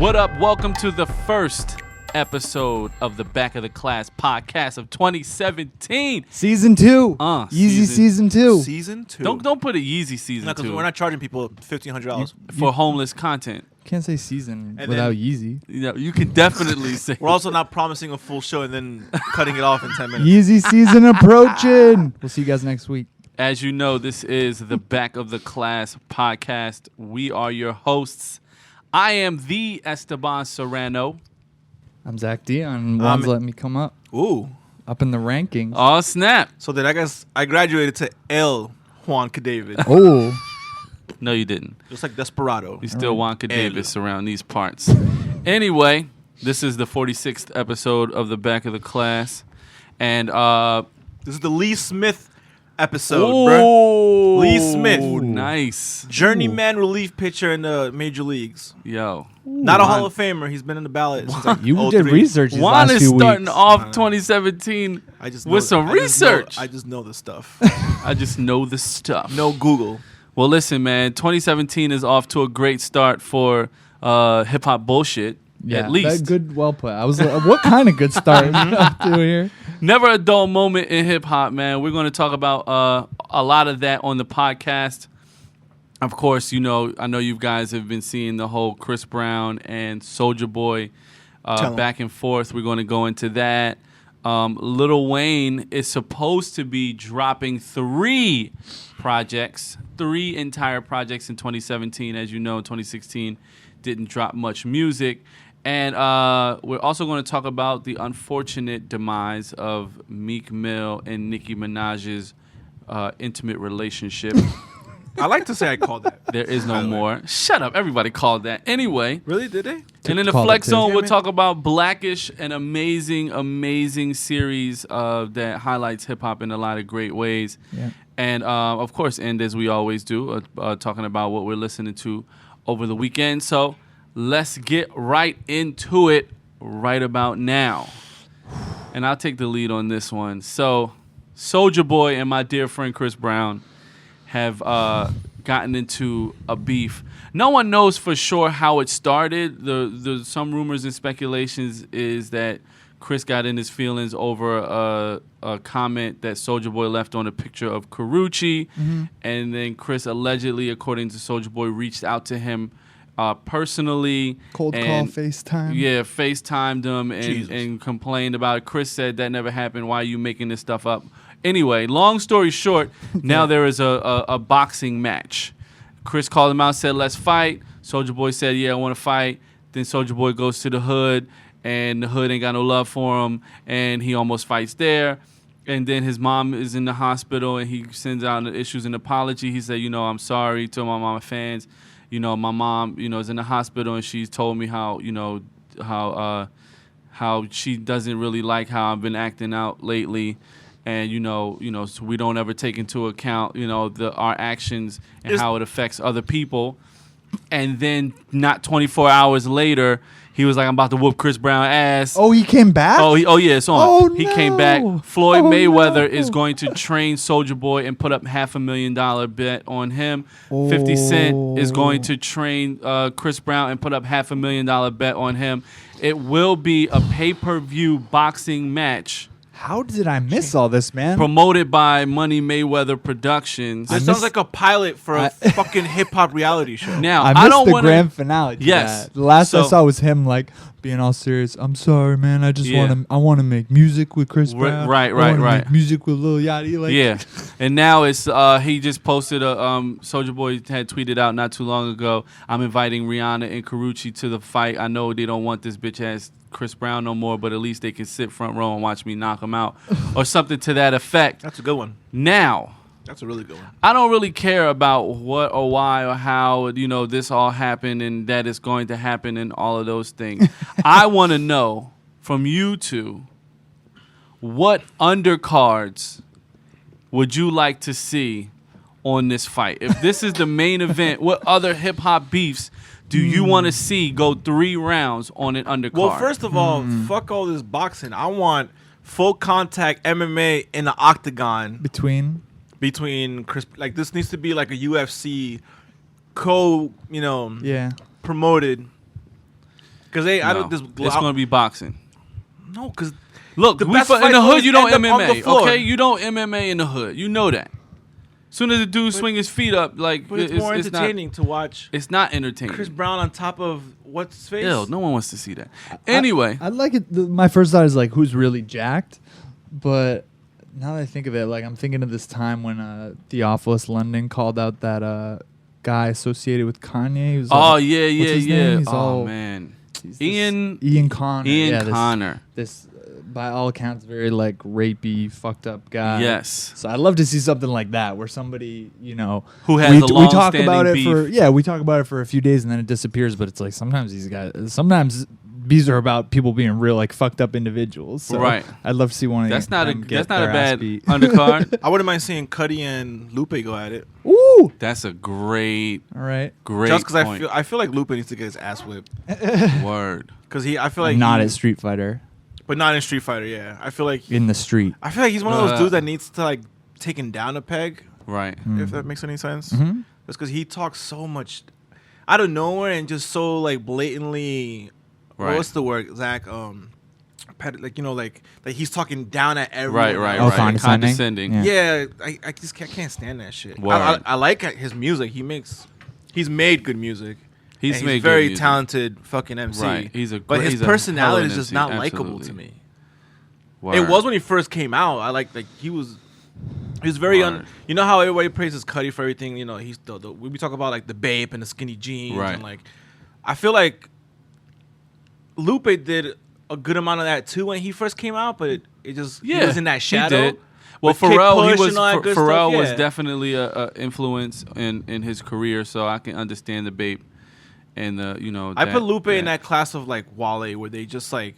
What up? Welcome to the first episode of the Back of the Class podcast of 2017. Season 2. Yeezy season 2. Season 2. Don't put a Yeezy season 2. Because we're not charging people $1,500 for homeless content. Can't say season And without then- Yeezy. You know, you can definitely say. We're also not promising a full show and then cutting it off in 10 minutes. Yeezy season approaching. We'll see you guys next week. As you know, this is the Back of the Class podcast. We are your hosts. I am the Esteban Serrano. I'm Zach Dion. Juan's letting me come up. Ooh. Up in the rankings. Oh, snap. So then I guess I graduated to El Juan David. Oh. No, you didn't. Just like Desperado. He's still Wonka Davis around these parts. Anyway, this is the 46th episode of the Back of the Class. And This is the Lee Smith episode, bro. Lee Smith. Nice. Journeyman relief pitcher in the major leagues. Yo. Not a Hall of Famer. He's been in the ballot since like You 03. did research these Juan last is few starting weeks. off 2017 I just with some research. I just know the stuff. I just know the stuff. No Google. Well, listen, man. 2017 is off to a great start for hip hop bullshit. Yeah, at least. Good, well put. I was like, what kind of good start up to here? Never a dull moment in hip hop, man. We're going to talk about a lot of that on the podcast. Of course, you know, I know you guys have been seeing the whole Chris Brown and Soulja Boy back and forth. We're going to go into that. Lil Wayne is supposed to be dropping 3 entire projects in 2017. As you know, in 2016 didn't drop much music. And we're also going to talk about the unfortunate demise of Meek Mill and Nicki Minaj's intimate relationship. I like to say I called that. There is no more. Shut up. Everybody called that. Anyway. Really? Did they? And in the Called Flex it too. Zone, we'll Damn it. talk about Blackish, an amazing, amazing series that highlights hip-hop in a lot of great ways. Yeah. And, of course, end as we always do, talking about what we're listening to over the weekend. So let's get right into it right about now. And I'll take the lead on this one. So Soulja Boy and my dear friend Chris Brown have gotten into a beef. No one knows for sure how it started. The some rumors and speculations is that Chris got in his feelings over a comment that Soulja Boy left on a picture of Karrueche, and then Chris allegedly, according to Soulja Boy, reached out to him personally. Cold call, FaceTime. Yeah, FaceTimed him and complained about it. Chris said that never happened. Why are you making this stuff up? Anyway, long story short, now there is a boxing match. Chris called him out, said, let's fight. Soulja Boy said, yeah, I want to fight. Then Soulja Boy goes to the hood, and the hood ain't got no love for him, and he almost fights there. And then his mom is in the hospital, and he sends out issues an apology. He said, you know, I'm sorry to my mama fans. You know, my mom, you know, is in the hospital, and she's told me how, you know, how she doesn't really like how I've been acting out lately. And, you know, so we don't ever take into account, you know, our actions and how it affects other people. And then not 24 hours later, he was like, I'm about to whoop Chris Brown ass. Oh, he came back? Oh yeah, it's on. Oh, he no. came back. Floyd Mayweather no. is going to train Soulja Boy and put up $500,000 bet on him. 50 Cent is going to train Chris Brown and put up $500,000 bet on him. It will be a pay-per-view boxing match. How did I miss all this, man? Promoted by Money Mayweather Productions. This sounds like a pilot for a fucking hip hop reality show. Now, I I missed don't the want grand finale. To Yes. that. The last I So- saw was him like being all serious. I'm sorry, man. I just I want to make music with Chris Brown. Right. I wanna make music with Lil Yachty. Like, yeah, and now it's he just posted a Soulja Boy had tweeted out not too long ago. I'm inviting Rihanna and Karrueche to the fight. I know they don't want this bitch ass Chris Brown no more, but at least they can sit front row and watch me knock him out, or something to that effect. That's a good one. Now, That's a really good one. I don't really care about what or why or how, you know, this all happened and that it's going to happen and all of those things. I want to know from you two, what undercards would you like to see on this fight? If this is the main event, what other hip hop beefs do you want to see go 3 rounds on an undercard? Well, first of all, fuck all this boxing. I want full contact MMA in the octagon between Chris. Like, this needs to be like a UFC promoted Because I don't. It's going to be boxing. No, because look, in the hood you don't MMA. Okay, you don't MMA in the hood. You know that. As soon as the dude swing his feet up, like it's more entertaining to watch. It's not entertaining. Chris Brown on top of what's his face? Ew, no one wants to see that. Anyway, I like it. My first thought is like, who's really jacked? But now that I think of it, like I'm thinking of this time when Theophilus London called out that guy associated with Kanye. He was yeah. Man, Ian Connor. Ian Connor. This by all accounts, very like rapey, fucked up guy. Yes. So I'd love to see something like that, where somebody, who has a long-standing beef. We talk about it for a few days and then it disappears. But it's like sometimes these are about people being real, like fucked up individuals. So right. I'd love to see one of that's them. That's not a bad undercard. I wouldn't mind seeing Cudi and Lupe go at it. Ooh, that's a great. All right. Great. Just because I feel like Lupe needs to get his ass whipped. Word. Because I feel like not at Street Fighter. But not in Street Fighter, yeah. I feel like in the street. I feel like he's one of those dudes that needs to like taken down a peg. Right. If that makes any sense. Mm-hmm. That's because he talks so much out of nowhere and just so like blatantly. Right. What's the word, Zach? Like he's talking down at everyone. Right. Condescending. Yeah, I just can't stand that shit. I like his music. He's made good music. He's very talented fucking MC. Right. But his personality is just not likable to me. Word. It was when he first came out. I he was very you know how everybody praises Cudi for everything. He's we talk about like the Bape and the skinny jeans. Right. And like I feel like Lupe did a good amount of that too when he first came out, but he was in that shadow. He did. Well, Pharrell was definitely a influence in his career, so I can understand the Bape and the I put Lupe in that class of like Wale, where they just like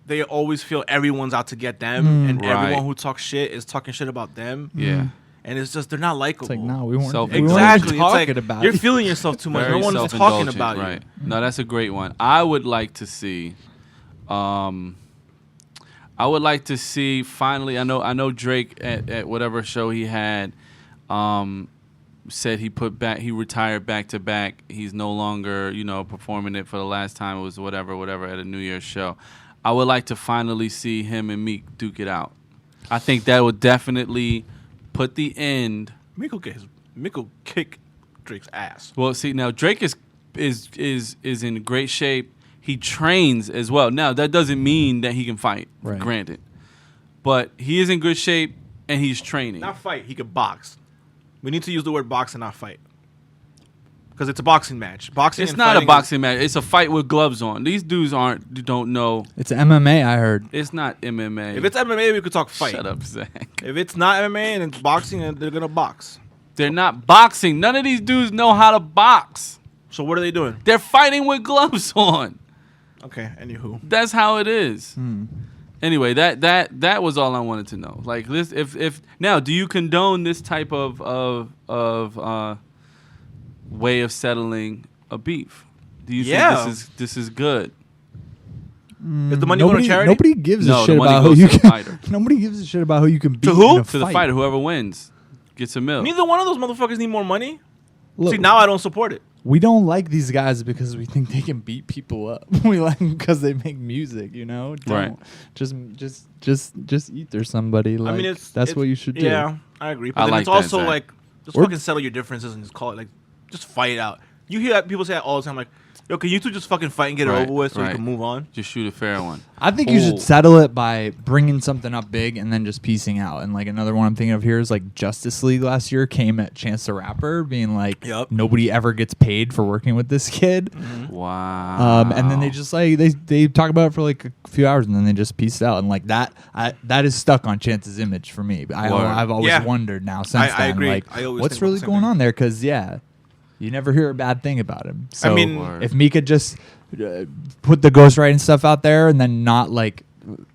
they always feel everyone's out to get them, and everyone who talks shit is talking shit about them. Yeah. And it's just they're not likable. It's like no, we weren't exactly talking about. You're feeling yourself too much. No one's talking about you. Right. No, that's a great one. I would like to see. I would like to see finally. I know Drake at whatever show he had, said he retired back to back. He's no longer performing it for the last time. It was whatever at a New Year's show. I would like to finally see him and Meek duke it out. I think that would definitely put the end. Meek will kick Drake's ass. Well, see now Drake is in great shape. He trains as well. Now that doesn't mean that he can fight, granted, but he is in good shape and he's training. Not fight. He can box. We need to use the word box and not fight, because it's a boxing match. It's not a boxing match. It's a fight with gloves on. These dudes don't know. It's MMA. I heard it's not MMA. If it's MMA, we could talk fight. Shut up, Zach. If it's not MMA and it's boxing, they're gonna box. They're not boxing. None of these dudes know how to box. So what are they doing? They're fighting with gloves on. Okay, anywho. That's how it is. Anyway, that was all I wanted to know. Like this, if now, do you condone this type of way of settling a beef? Do you think this is good? Is the money going to charity? Nobody gives a shit about who you can. Nobody gives a shit about who you can beat. To who? To the fighter. Whoever wins gets a $1 million. Neither one of those motherfuckers need more money. Look, see, now I don't support it. We don't like these guys because we think they can beat people up. We like them because they make music, Right. Just eat their somebody. Like, I mean, that's what you should do. Yeah, I agree. But then it's also like, just fucking settle your differences and just call it like, just fight it out. You hear people say that all the time, like, yo, can you two just fucking fight and get it over with so we can move on? Just shoot a fair one. I think you should settle it by bringing something up big and then just piecing out. And like another one I'm thinking of here is like Justice League last year came at Chance the Rapper being like, nobody ever gets paid for working with this kid. Mm-hmm. Wow. And then they just like they talk about it for like a few hours and then they just piece it out. And like that is stuck on Chance's image for me. I've always wondered now since then. I agree. Like, what's really going on there? Because you never hear a bad thing about him. So if Mika just put the ghostwriting stuff out there and then not like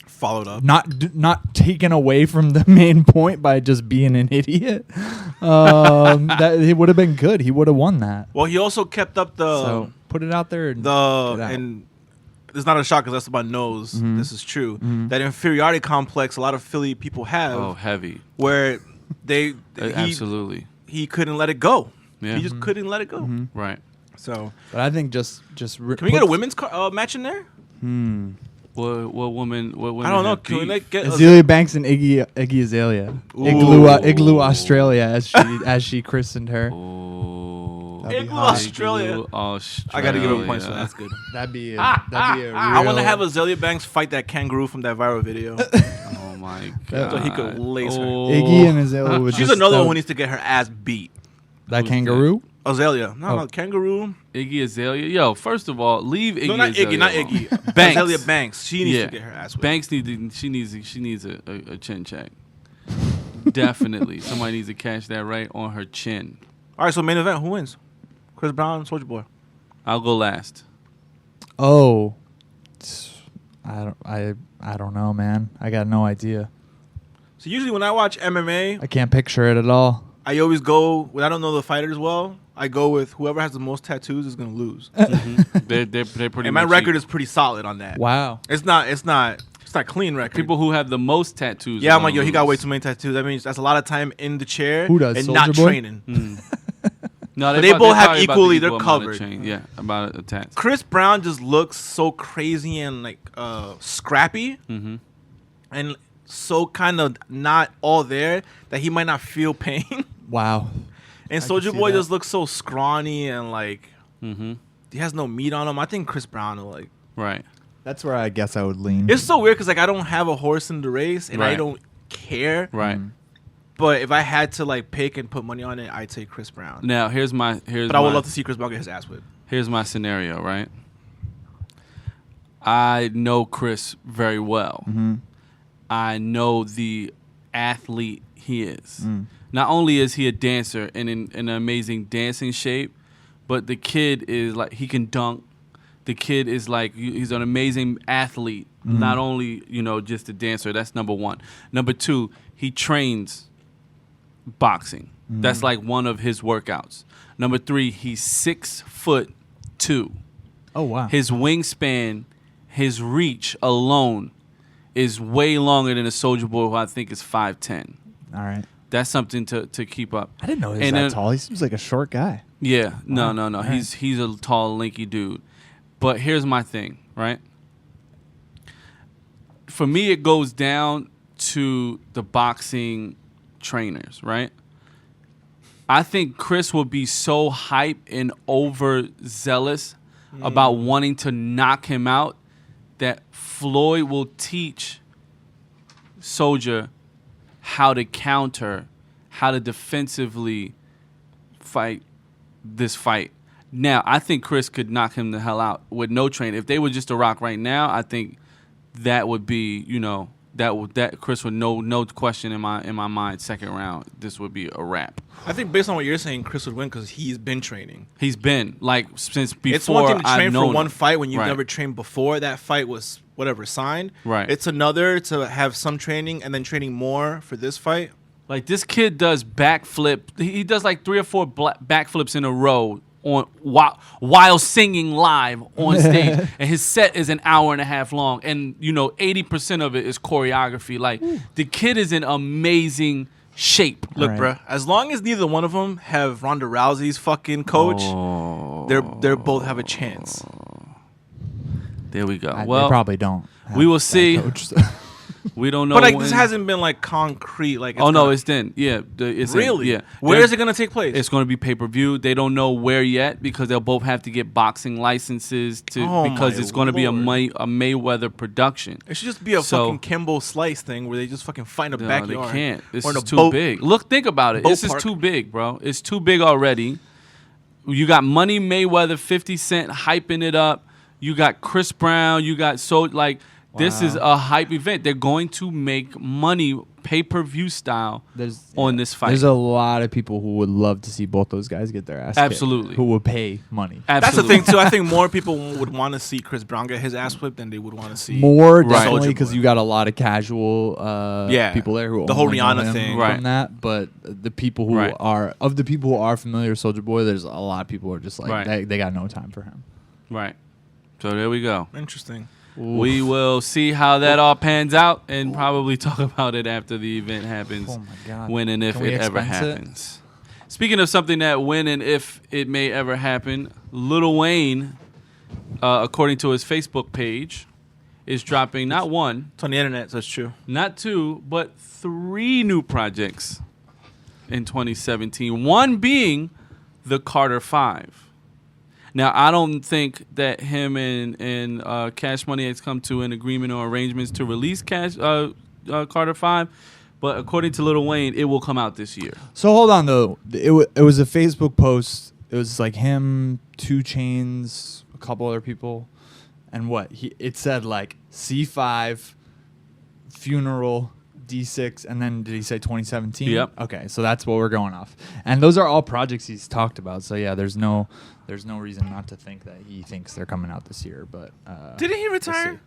followed up, not taken away from the main point by just being an idiot, that it would have been good. He would have won that. Well, he also kept up so put it out there. And it's not a shock because Esteban knows this is true. That inferiority complex a lot of Philly people have. Oh, heavy. Where absolutely he couldn't let it go. Yeah. He just couldn't let it go. Right. So, but I think just can we get a women's match in there? What woman? I don't know. Can we get Azealia Banks and Iggy Azalea? Igloo Australia, as she christened her. Igloo Australia. I gotta give him points for that. That's good. That'd be a real... I want to have Azealia Banks fight that kangaroo from that viral video. Oh my god! So he could lace her. Iggy and Azalea would She's another one who needs to get her ass beat. That kangaroo? Azalea. No, kangaroo. Iggy Azalea. Yo, first of all, leave Iggy. No, not Azalea Iggy, not Iggy. Banks. Azalea Banks. She needs to get her ass whipped. Banks needs a chin check. Definitely, somebody needs to catch that right on her chin. All right, so main event, who wins? Chris Brown, Soulja Boy. I'll go last. Oh, I don't know, man. I got no idea. So usually when I watch MMA, I can't picture it at all. I always go when I don't know the fighters well. I go with whoever has the most tattoos is gonna lose. They're pretty. And my record is pretty solid on that. Wow. It's not clean record. People who have the most tattoos. Yeah, I'm like, yo, he got way too many tattoos. That means that's a lot of time in the chair. Who does? And Soulja not Boy? training. No, they both have equally. They're covered. Yeah, about a tat. Chris Brown just looks so crazy and like scrappy, and so kind of not all there that he might not feel pain. Wow. And Soulja Boy just looks so scrawny and like he has no meat on him. I think Chris Brown will like. Right. That's where I guess I would lean. It's so weird because like I don't have a horse in the race and I don't care. Right. But if I had to like pick and put money on it, I'd take Chris Brown. Now But I would love to see Chris Brown get his ass whipped. Here's my scenario, right? I know Chris very well. I know the athlete he is. Not only is he a dancer and in an amazing dancing shape, but the kid is like, he can dunk. The kid is like, he's an amazing athlete. Not only, just a dancer. That's number one. Number two, he trains boxing. That's like one of his workouts. Number three, he's 6'2". Oh, wow. His wingspan, his reach alone is way longer than a Soulja Boy who I think is 5'10". All right. That's something to keep up. I didn't know he was that tall. He seems like a short guy. Yeah. Wow. No. He's a tall, lanky dude. But here's my thing, right? For me, it goes down to the boxing trainers, right? I think Chris will be so hype and overzealous about wanting to knock him out that Floyd will teach Soulja how to counter, how to defensively fight this fight. Now, I think Chris could knock him the hell out with no training. If they were just to rock right now, I think that would be, that Chris would no question in my mind. Second round, this would be a wrap. I think based on what you're saying, Chris would win because he's been training. He's been like since before. It's one thing to train for one him. fight when you've never trained before. That fight was whatever signed. Right. It's another to have some training and then training more for this fight. Like this kid does backflip. He does like 3 or 4 backflips in a row while singing live on stage, and his set is an hour and a half long, and 80% of it is choreography. Like the kid is in amazing shape. Look, bruh, as long as neither one of them have Ronda Rousey's fucking coach, they're both have a chance. There we go. They probably don't. We will see. We don't know. But like this hasn't been like concrete. Like it's then. Yeah, it's really. Yeah. Where is it going to take place? It's going to be pay-per-view. They don't know where yet because they'll both have to get boxing licenses because it's going to be a Mayweather production. It should just be a fucking Kimbo Slice thing where they just fucking fight in a backyard. They can't. This is too big. Look, think about it. This is too big, bro. It's too big already. You got Money Mayweather, 50 Cent hyping it up. You got Chris Brown. You got This is a hype event. They're going to make money pay-per-view style on this fight. There's a lot of people who would love to see both those guys get their ass kicked. Absolutely. Who would pay money. Absolutely. That's the thing, too. I think more people would want to see Chris Brown get his ass whipped than they would want to see more, definitely, because you got a lot of casual people there who the whole Rihanna thing from that. But the people who are familiar with Soulja Boy, there's a lot of people who are just like they got no time for him. Right. So there we go. Interesting. Oof. We will see how that all pans out and probably talk about it after the event happens. Oh my God. When and if it ever happens. Speaking of something that when and if it may ever happen, Lil Wayne, according to his Facebook page, is dropping not one. It's on the internet, so it's true. Not two, but 3 new projects in 2017. One being the Carter 5. Now, I don't think that him and Cash Money has come to an agreement or arrangements to release Carter 5. But according to Lil Wayne, it will come out this year. So hold on, though. It was a Facebook post. It was like him, 2 Chainz, a couple other people. And it said like C5, Funeral, D6, and then did he say 2017? Yep. Okay, so that's what we're going off. And those are all projects he's talked about. So yeah, there's no reason not to think that he thinks they're coming out this year. But didn't he retire?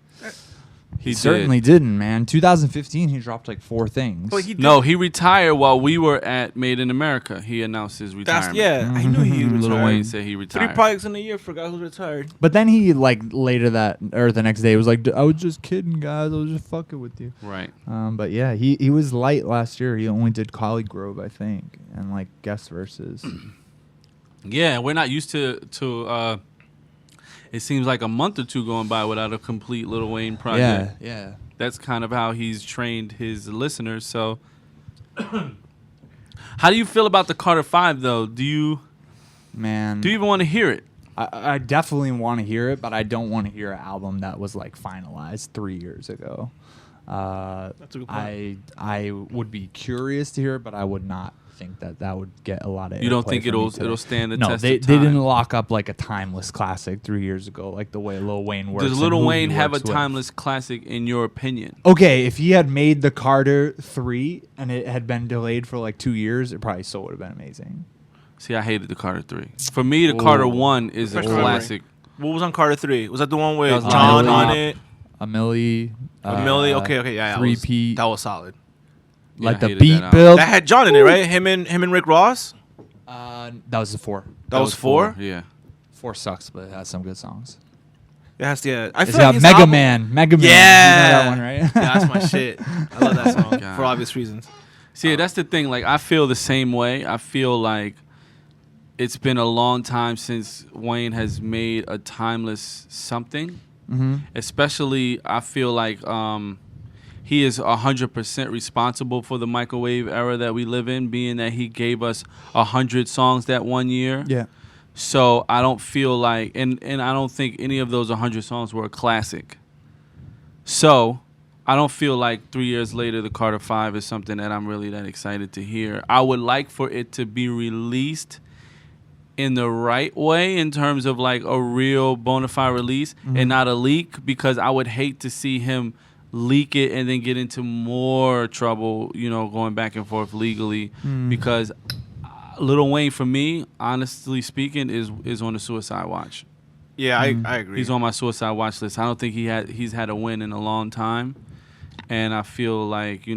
He certainly didn't, man. 2015, he dropped like 4 things. He retired while we were at Made in America. He announced his retirement. I knew he retired. Lil Wayne said he retired. 3 projects in a year, forgot who retired. But then he like later that or the next day was like, I was just kidding, guys. I was just fucking with you. Right. But yeah, he was light last year. He only did Collie Grove, I think, and like guest verses. Yeah, we're not used to. It seems like a month or 2 going by without a complete Lil Wayne project. Yeah. That's kind of how he's trained his listeners. So, how do you feel about the Carter 5, though? Do you even want to hear it? I definitely want to hear it, but I don't want to hear an album that was like finalized 3 years ago. That's a good point. I would be curious to hear it, but I would not think that would get a lot of. You don't think it'll stand the test of time? No, they didn't lock up like a timeless classic 3 years ago, like the way Lil Wayne works. Does Lil Wayne have a timeless classic in your opinion? Okay, if he had made the Carter 3 and it had been delayed for like 2 years, it probably still would have been amazing. See, I hated the Carter 3. For me, the Carter 1 is a classic. What was on Carter 3? Was that the one with John on it? A Millie. Okay, yeah. 3P. That was solid. Like the beat build. That had John in it, right? Him and Rick Ross? That was the 4. That was 4? Yeah. 4 sucks, but it has some good songs. I feel it's got like Mega Man. Yeah. You know that one, right? Yeah, that's my shit. I love that song for obvious reasons. See, that's the thing. Like, I feel the same way. I feel like it's been a long time since Wayne has made a timeless something. Mm-hmm. Especially, I feel like he is 100% responsible for the microwave era that we live in, being that he gave us 100 songs that one year. Yeah. So I don't feel like, and I don't think any of those 100 songs were a classic. So I don't feel like 3 years later, the Carter 5 is something that I'm really that excited to hear. I would like for it to be released in the right way in terms of like a real bona fide release and not a leak, because I would hate to see him leak it and then get into more trouble, going back and forth legally, because Lil Wayne, for me, honestly speaking, is on the suicide watch. Yeah, I agree. He's on my suicide watch list. I don't think he's had a win in a long time, and I feel like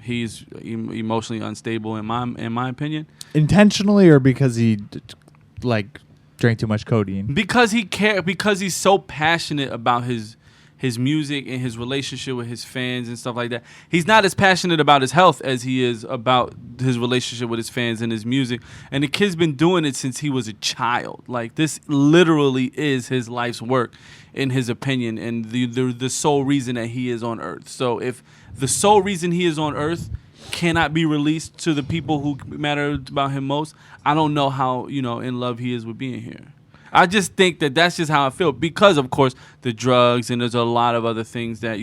he's emotionally unstable in my opinion. Intentionally, or because he drank too much codeine? Because he's so passionate about his music and his relationship with his fans and stuff like that. He's not as passionate about his health as he is about his relationship with his fans and his music. And the kid's been doing it since he was a child. Like, this literally is his life's work, in his opinion, and the sole reason that he is on Earth. So if the sole reason he is on Earth cannot be released to the people who matter about him most, I don't know how, in love he is with being here. I just think that that's just how I feel, because, of course, the drugs, and there's a lot of other things that,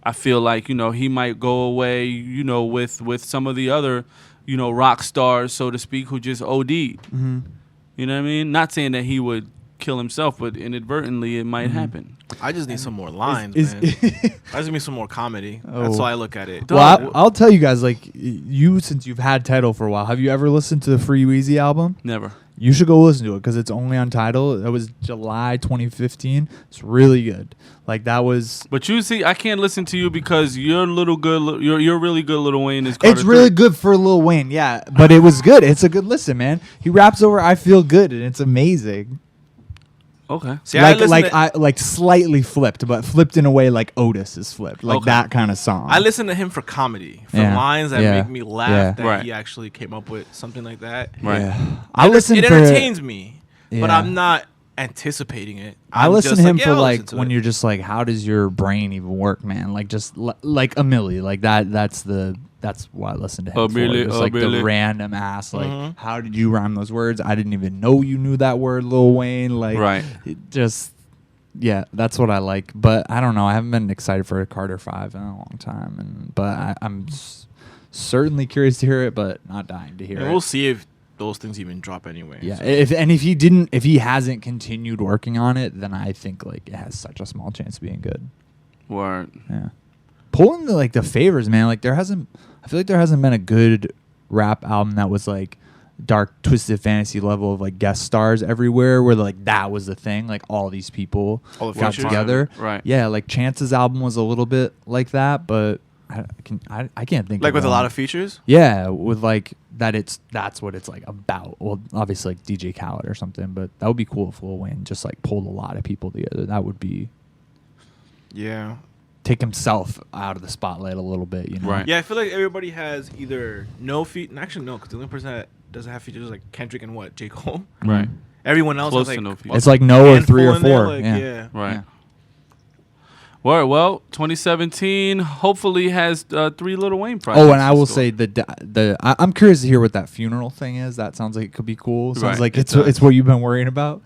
I feel like, he might go away, with some of the other, rock stars, so to speak, who just OD'd. Mm-hmm. You know what I mean? Not saying that he would kill himself, but inadvertently it might happen. I just need some more lines, man. I just need some more comedy. That's how I look at it. Well, I'll tell you guys, since you've had Tidal for a while, have you ever listened to the Free Weezy album? Never. You should go listen to it, because it's only on Tidal. That was July 2015. It's really good. That was. But you see, I can't listen to you because you're really good. Lil Wayne is. Carter it's really good for Lil Wayne, yeah. But it was good. It's a good listen, man. He raps over "I Feel Good" and it's amazing. Okay. See, like slightly flipped, but flipped in a way like Otis is flipped, like that kind of song. I listen to him for comedy, for lines that make me laugh. That he actually came up with something like that. Right. Yeah. It entertains me, but I'm not anticipating it. I listen to him for like when you're just like, how does your brain even work, man? Like just like a milli, like that. That's why I listen to him. Just like the random ass, like how did you rhyme those words? I didn't even know you knew that word, Lil Wayne. Like, just that's what I like. But I don't know. I haven't been excited for a Carter 5 in a long time, but I'm certainly curious to hear it, but not dying to hear it. We'll see if those things even drop anyway. Yeah, so. if he hasn't continued working on it, then I think like it has such a small chance of being good. Word. Yeah. Pulling the favors, man. Like I feel like there hasn't been a good rap album that was like dark, twisted fantasy level of like guest stars everywhere, where like that was the thing. Like all these people got together. Right. Yeah, like Chance's album was a little bit like that, but I can't think like of with one. A lot of features. Yeah, with like that's what it's like about. Well, obviously like DJ Khaled or something, but that would be cool if Lil Wayne just like pulled a lot of people together. That would be take himself out of the spotlight a little bit, you know? Right. Yeah, I feel like everybody has either no feet. Actually, no, because the only person that doesn't have features is like Kendrick and J. Cole. Right. Everyone else Close has like to no features. It's like no or 3 or 4. Like, yeah. Right. Yeah. Well, 2017 hopefully has 3 Lil Wayne projects. Oh, and I will say I'm curious to hear what that funeral thing is. That sounds like it could be cool. Sounds like it's what you've been worrying about.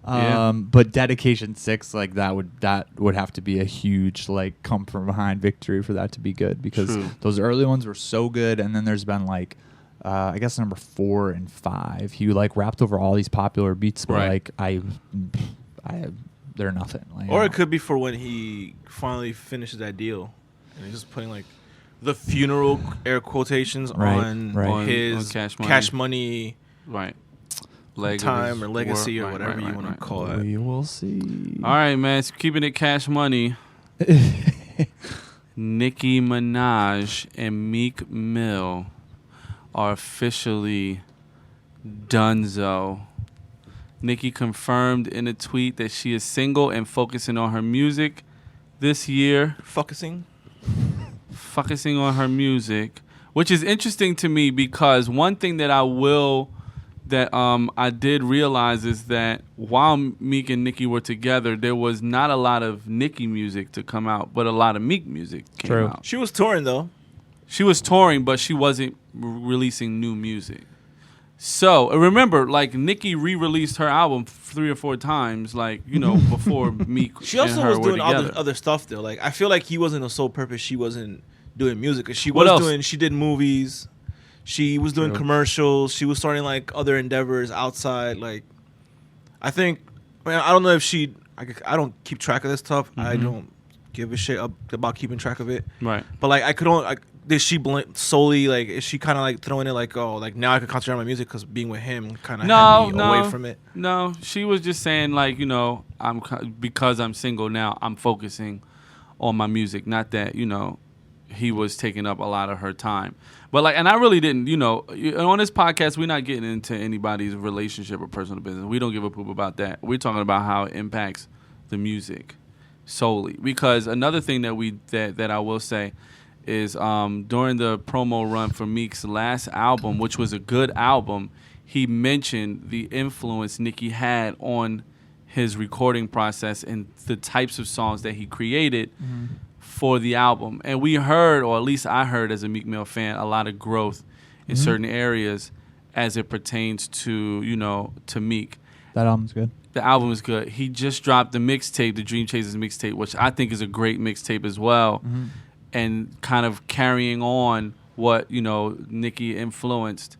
But Dedication 6, like that would have to be a huge like come from behind victory for that to be good, because those early ones were so good, and then there's been like I guess number 4 and 5. He like rapped over all these popular beats, but like I they're nothing. Like, or it could be for when he finally finishes that deal, and he's just putting like the funeral air quotations on his cash money. Right. Time or legacy or whatever you want to call it. We will see. All right, man. So keeping it cash money. Nicki Minaj and Meek Mill are officially donezo. Nicki confirmed in a tweet that she is single and focusing on her music this year. Focusing on her music, which is interesting to me, because one thing that I did realize is that while Meek and Nicki were together, there was not a lot of Nicki music to come out, but a lot of Meek music came out. She was touring, though. She was touring, but she wasn't releasing new music. So remember, like Nicki re-released her album 3 or 4 times, like before Meek. She also was doing other stuff though. Like I feel like he wasn't the sole purpose. She wasn't doing music. Cause she did movies. She was doing commercials. She was starting like other endeavors outside. Like I think, I don't know if I don't keep track of this stuff. I don't give a shit about keeping track of it. Right. But like I couldn't. Did she solely like? Is she kind of like throwing it like, oh, like now I can concentrate on my music because being with him kind of had me away from it? No, she was just saying like, because I'm single now, I'm focusing on my music. Not that he was taking up a lot of her time. But like, and I really didn't, on this podcast, we're not getting into anybody's relationship or personal business. We don't give a poop about that. We're talking about how it impacts the music solely. Because another thing that I will say is during the promo run for Meek's last album, which was a good album, he mentioned the influence Nicki had on his recording process and the types of songs that he created for the album. And we heard, or at least I heard as a Meek Mill fan, a lot of growth in certain areas as it pertains to, to Meek. That album's good. The album is good. He just dropped the mixtape, the Dream Chasers mixtape, which I think is a great mixtape as well. And kind of carrying on what Nicki influenced,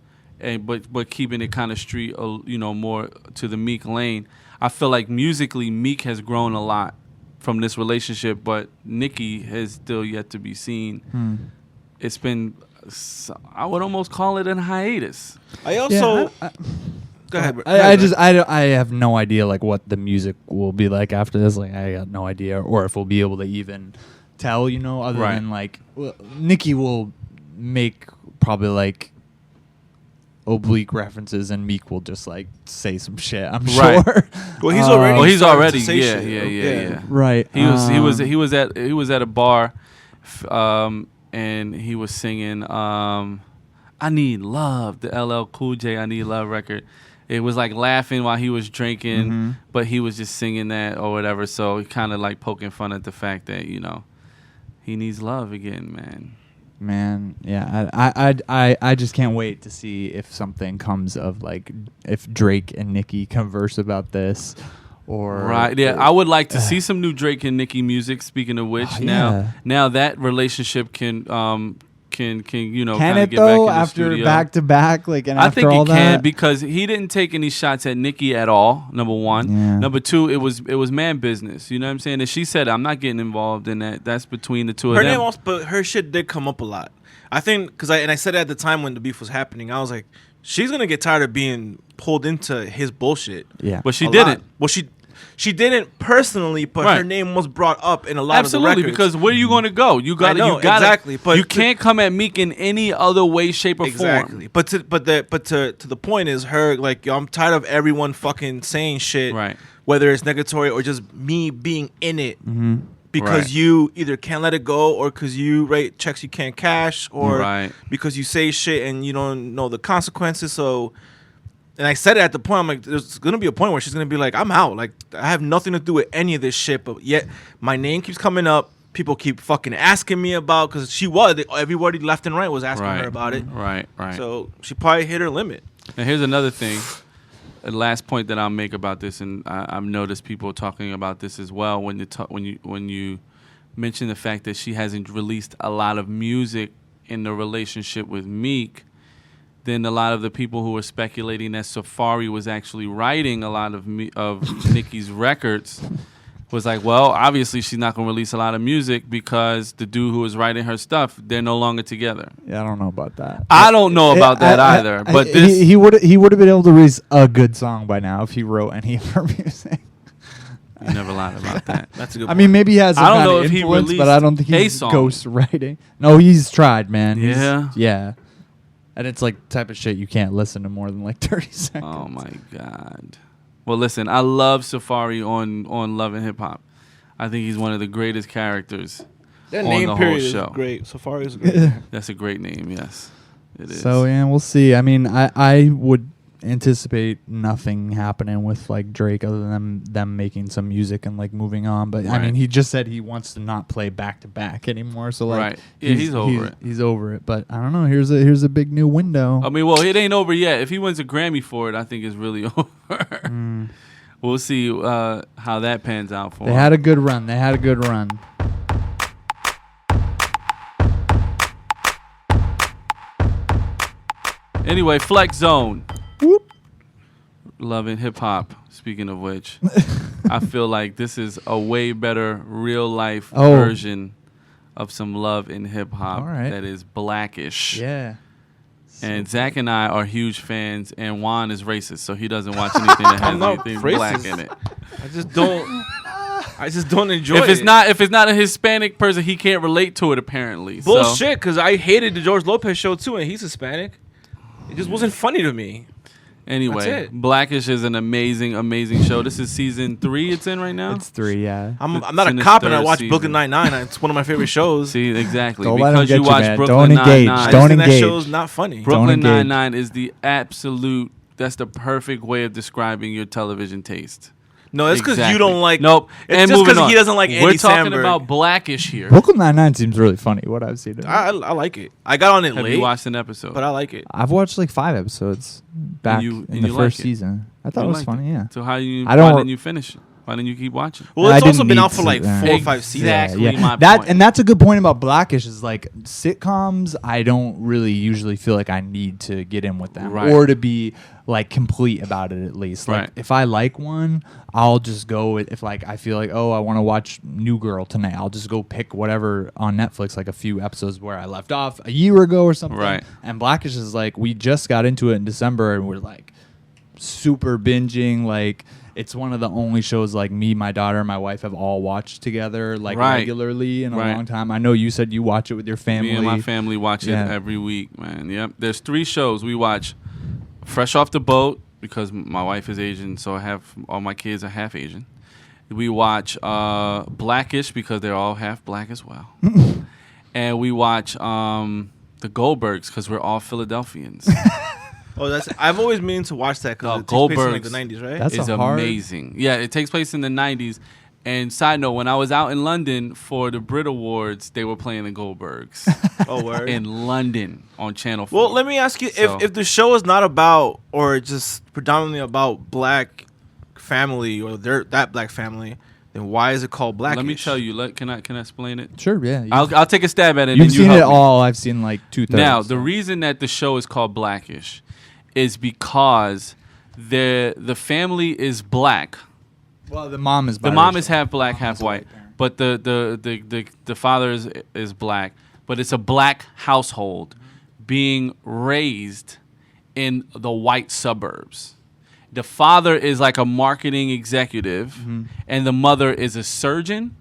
but keeping it kind of street, more to the Meek lane. I feel like musically Meek has grown a lot from this relationship, but Nicki has still yet to be seen. It's been, I would almost call it an hiatus. I also go ahead. I have no idea like what the music will be like after this. Like I got no idea, or if we'll be able to even tell, other than like Nicki will make probably like oblique references, and Meek will just like say some shit. I'm sure. Well, he's already. He's already. Yeah. Right. He was at a bar, and he was singing "I Need Love," the LL Cool J "I Need Love" record. It was like laughing while he was drinking, but he was just singing that or whatever. So he kind of like poking fun at the fact that he needs love again, man. Man, yeah, I just can't wait to see if something comes of like if Drake and Nicki converse about this, or I would like to see some new Drake and Nicki music. Speaking of which, now that relationship can kind of get back in the studio back to back, like, and I after think all it can that? Because he didn't take any shots at Nicki at all. Number one, number two, it was man business. You know what I'm saying? And she said, "I'm not getting involved in that. That's between the two of them." Her name also, but her shit did come up a lot. I think because I said it at the time when the beef was happening, I was like, she's gonna get tired of being pulled into his bullshit. Yeah, but she didn't. Well, she didn't personally, but her name was brought up in a lot of the records. Because where are you going to go? You got exactly. But you can't come at Meek in any other way, shape, or form. But to the point is her like, yo, I'm tired of everyone fucking saying shit, right? Whether it's negatory or just me being in it, because you either can't let it go, or because you write checks you can't cash, or because you say shit and you don't know the consequences. So. And I said it at the point, I'm like, there's going to be a point where she's going to be like, I'm out. Like, I have nothing to do with any of this shit. But yet, my name keeps coming up. People keep fucking asking me about, because everybody left and right was asking her about it. Right. So she probably hit her limit. And here's another thing. The last point that I'll make about this, and I've noticed people talking about this as well, when you mention the fact that she hasn't released a lot of music in the relationship with Meek, then a lot of the people who were speculating that Safari was actually writing a lot of Nicki's records was like, well, obviously she's not going to release a lot of music because the dude who was writing her stuff, they're no longer together. Yeah, I don't know about that. I don't know about that either. But he would have been able to release a good song by now if he wrote any of her music. You never lied about that. That's a good point. I mean, maybe he has some kind of influence, but I don't think he's ghost writing. No, he's tried, man. Yeah. And it's like the type of shit you can't listen to more than like 30 seconds. Oh, my God. Well, listen, I love Safari on Love and Hip Hop. I think he's one of the greatest characters that on name the period whole show. Is great. Safari is a great name. That's a great name, yes. It is. So, yeah, we'll see. I mean, I would anticipate nothing happening with like Drake other than them making some music and like moving on. But I mean, he just said he wants to not play back to back anymore. So like, he's over it. He's over it. But I don't know. Here's a big new window. I mean, well, it ain't over yet. If he wins a Grammy for it, I think it's really over. We'll see how that pans out for him. They had a good run. Anyway, Flex Zone. Whoop. Love and Hip Hop. Speaking of which, I feel like this is a way better real life version of some Love and Hip Hop that is Blackish. Yeah. And Zach and I are huge fans, and Juan is racist, so he doesn't watch anything that has anything black in it. I just don't enjoy it. If it's not a Hispanic person, he can't relate to it apparently. Bullshit, because I hated the George Lopez show too, and he's Hispanic. It just wasn't funny to me. Anyway, Blackish is an amazing, amazing show. This is season 3 it's in right now? It's 3, yeah. I'm not a cop and I watch Brooklyn Nine-Nine. It's one of my favorite shows. See, exactly. Don't because you watch Brooklyn Nine-Nine. Don't engage. That show's not funny. Brooklyn Nine-Nine is the absolute, that's the perfect way of describing your television taste. No, it's because you don't like. Nope. It's just because he doesn't like Andy Samberg. We're talking about Blackish here. Brooklyn Nine-Nine seems really funny. What I've seen. I like it. I got on it late. Have you watched an episode? But I like it. I've watched like 5 episodes back in the first season. I thought it was funny. Yeah. So why didn't you finish it? Why didn't you keep watching? Well, it's also been out for like 4 or 5 seasons. Exactly my point. And that's a good point about Blackish is like sitcoms. I don't really usually feel like I need to get in with them or to be like complete about it at least. Like if I like one, I'll just go with, if like I feel like, oh, I want to watch New Girl tonight, I'll just go pick whatever on Netflix, like a few episodes where I left off a year ago or something. Right. And Blackish is like, we just got into it in December and we're like super binging. Like it's one of the only shows like me, my daughter, and my wife have all watched together like regularly in a long time. I know you said you watch it with your family. Me and my family watch it every week, man. Yep. There's 3 shows we watch fresh off the boat because my wife is Asian, so I have all my kids are half Asian. We watch Blackish because they're all half black as well. And we watch the Goldbergs because we're all Philadelphians. I've always meant to watch that because it takes place in like the 90s, right? That's amazing. Yeah, it takes place in the 90s. And side note, when I was out in London for the Brit Awards, they were playing the Goldbergs. Oh, word. In London on Channel 4. Well, let me ask you, if the show is not about or just predominantly about black family or that black family, then why is it called Blackish? Let me tell you. Can I explain it? Sure, yeah. I'll take a stab at it. You've seen it all. I've seen like 2/3. Now, the reason that the show is called Blackish is because the family is black. Well, the mom is. The mom is half black, half white, but the father is black. But it's a black household being raised in the white suburbs. The father is like a marketing executive, and the mother is a surgeon.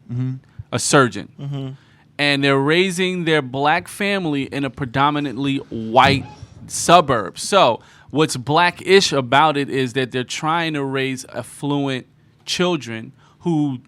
And they're raising their black family in a predominantly white suburb. So what's blackish about it is that they're trying to raise affluent children who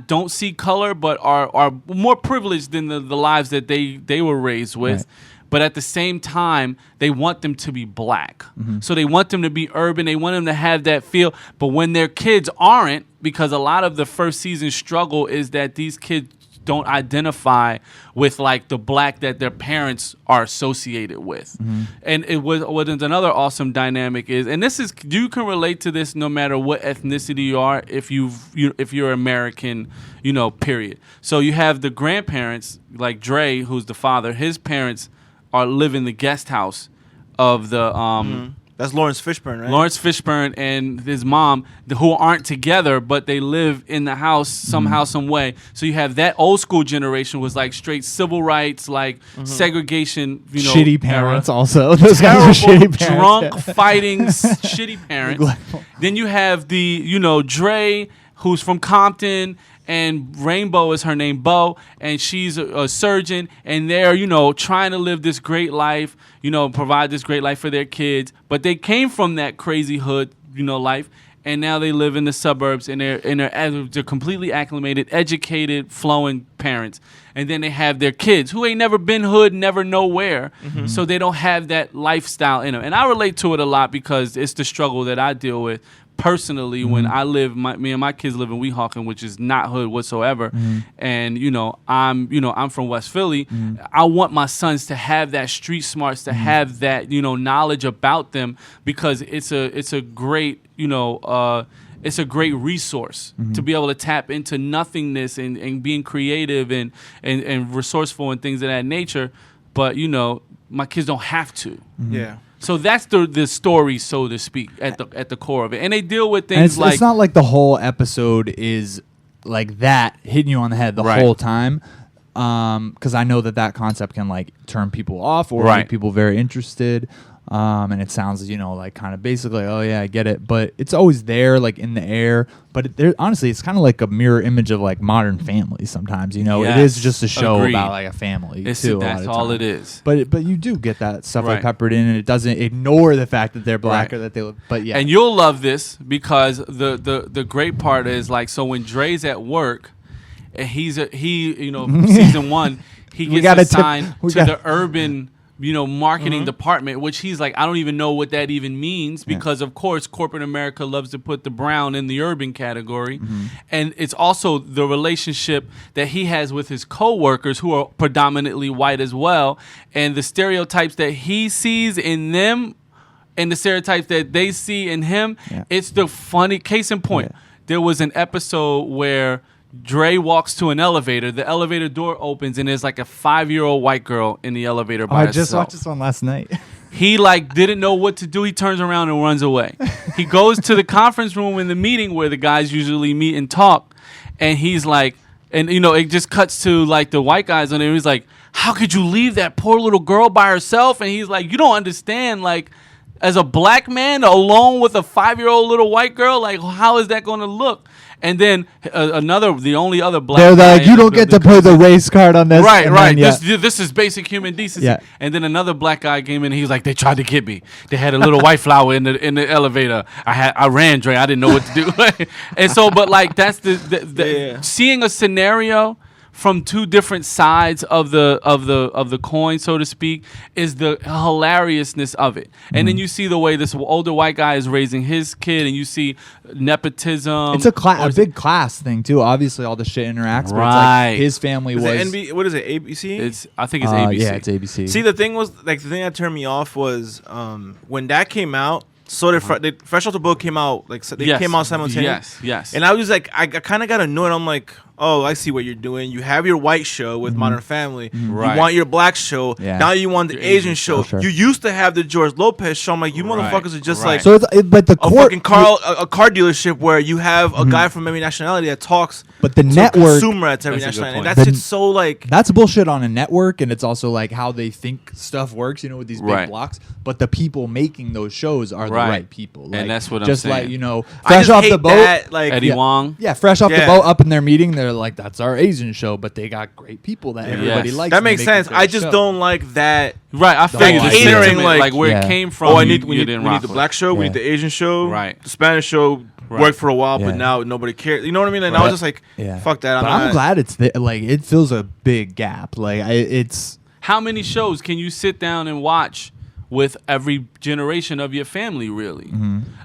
don't see color but are more privileged than the lives that they were raised with. Right. But at the same time, they want them to be black. So they want them to be urban. They want them to have that feel. But when their kids aren't, because a lot of the first season struggle is that these kids don't identify with like the black that their parents are associated with. And it was what another awesome dynamic is, and this is, you can relate to this no matter what ethnicity you are if you're American, period. So you have the grandparents, like Dre, who's the father, his parents live in the guest house of the That's Lawrence Fishburne, right? Lawrence Fishburne and his mom, who aren't together, but they live in the house somehow, some way. So you have that old school generation was like straight civil rights, like segregation, shitty parents era. Also. Those terrible, guys are shitty parents. drunk, fighting, shitty parents. Then you have the, Dre, who's from Compton, and Rainbow is her name, Bo, and she's a surgeon, and they're, trying to live this great life, provide this great life for their kids. But they came from that crazy hood, life, and now they live in the suburbs, and they're completely acclimated, educated, flowing parents. And then they have their kids who ain't never been hood, never nowhere, so they don't have that lifestyle in them. And I relate to it a lot because it's the struggle that I deal with personally when I live. Me and my kids live in Weehawken, which is not hood whatsoever. And I'm from West Philly. I want my sons to have that street smarts, to have that knowledge about them, because it's a great it's a great resource to be able to tap into nothingness and being creative and resourceful and things of that nature. But my kids don't have to. Yeah. So that's the story, so to speak, at the core of it. And they deal with things like... It's not like the whole episode is like that, hitting you on the head the whole time. Because I know that concept can like turn people off or make people very interested. And it sounds, like kind of basically, oh yeah, I get it. But it's always there, like in the air. But honestly, it's kind of like a mirror image of like Modern Family sometimes. It is just a show about like a family. That's all it is. But you do get that stuff like peppered in, and it doesn't ignore the fact that they're black or that they look. But yeah, and you'll love this because the great part is like, so when Dre's at work, and season 1, he gets assigned to the urban marketing department, which he's like, I don't even know what that even means, because of course corporate America loves to put the brown in the urban category. And it's also the relationship that he has with his coworkers who are predominantly white as well, and the stereotypes that he sees in them and the stereotypes that they see in him. It's the funny case in point. There was an episode where Dre walks to an elevator. The elevator door opens, and there's like a 5-year-old white girl in the elevator by herself. I just watched this one last night. He didn't know what to do. He turns around and runs away. He goes to the conference room in the meeting where the guys usually meet and talk, and he's like, and it just cuts to like the white guys on there. He's like, how could you leave that poor little girl by herself? And he's like, you don't understand, like, as a black man alone with a 5-year-old little white girl, like, how is that going to look? And then the only other black they're guy like, you don't get to play the race card on this. Right. Then, yeah. This is basic human decency. Yeah. And then another black guy came in and he was like, they tried to get me. They had a little white flower in the elevator. I ran, Dre. I didn't know what to do. And so, but like that's the seeing a scenario from two different sides of the coin, so to speak, is the hilariousness of it. And then you see the way this older white guy is raising his kid, and you see nepotism. It's a big class thing too. Obviously, all the shit interacts. But it's like his family was. What is it? ABC? I think it's ABC. Yeah, it's ABC. See, the thing that turned me off was when that came out. So Fresh Off the Boat came out came out simultaneously. Yes. And I was like, I kind of got annoyed. I'm like, oh, I see what you're doing. You have your white show with Modern Family. Right. You want your black show. Yeah. Now you want the Asian show. Sure. You used to have the George Lopez show. I'm like, you motherfuckers are just like so but the fucking car dealership where you have a guy from every nationality that talks. But the network consumer at every nationality. And that's just so like that's bullshit on a network, and it's also like how they think stuff works. With these big blocks. But the people making those shows are the right people. Like, and that's what I'm just saying. Like Fresh Off the Boat, Eddie Wong. Yeah, Fresh Off the Boat up in their meeting. They're like, that's our Asian show, but they got great people that everybody likes. That makes sense. I just don't like that. Right, I feel catering like where it came from. We need the black show, we need the Asian show, right? The Spanish show worked for a while, but now nobody cares. You know what I mean? And I was just like, fuck that. I'm glad it's like it fills a big gap. Like it's how many shows can you sit down and watch with every generation of your family, really?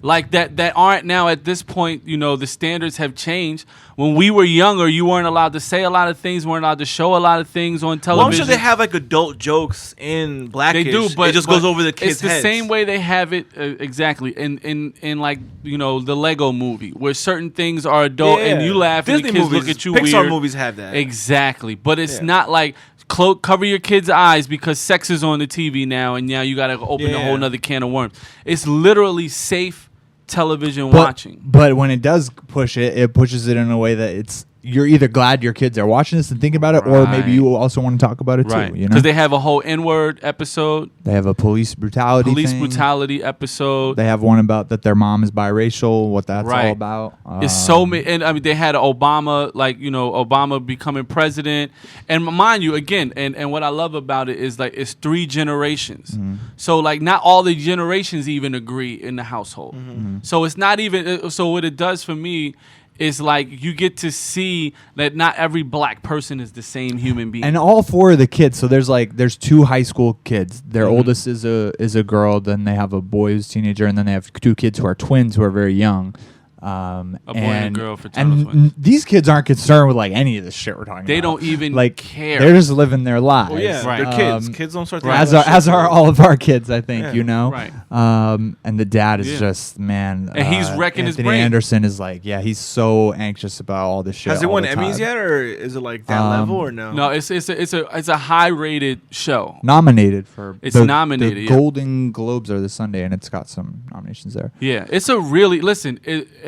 Like that aren't now at this point, the standards have changed. When we were younger, you weren't allowed to say a lot of things, weren't allowed to show a lot of things on television. Well, I'm sure they have like adult jokes in Blackish. They do, but it just goes over the kids' heads. It's the same way they have it exactly in like the Lego movie, where certain things are adult and you laugh Disney and the kids movies, look at you Pixar weird. Movies have that. Exactly, but it's not like cover your kids' eyes because sex is on the TV now, and now you got to open a whole nother can of worms. It's literally safe television watching. But when it does push it, it pushes it in a way that you're either glad your kids are watching this and thinking about it, or maybe you also want to talk about it too. Because they have a whole N-word episode. They have a police brutality episode. They have one about that their mom is biracial, what that's all about. It's so many, and I mean they had Obama, Obama becoming president, and mind you, again, and what I love about it is like it's 3 generations. So like not all the generations even agree in the household. So it's not even. So what it does for me. It's like you get to see that not every black person is the same human being. And all 4 of the kids, so there's 2 high school kids. Their oldest is a girl, then they have a boy who's a teenager, and then they have 2 kids who are twins who are very young. A boy and a girl fraternal twins. And these kids aren't concerned with like any of this shit we're talking about. They don't even care. They're just living their lives. Well, yeah, they're kids. Kids don't start as are all of our kids, I think. Right. And the dad is just and he's wrecking his brain. Anthony Anderson is like, he's so anxious about all this shit. Has it won Emmys yet, or is it like that level, or no? No, it's a high rated show. Nominated for nominated. The Golden Globes are this Sunday, and it's got some nominations there. Yeah, it's a really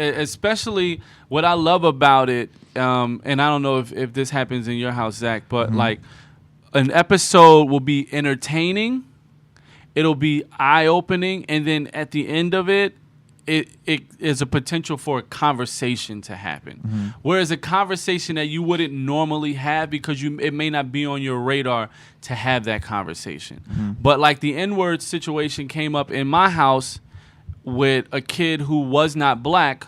especially what I love about it, and I don't know if this happens in your house, Zach, but like an episode will be entertaining, it'll be eye-opening, and then at the end of it is a potential for a conversation to happen. Whereas a conversation that you wouldn't normally have because it may not be on your radar to have that conversation. But like the N-word situation came up in my house with a kid who was not black,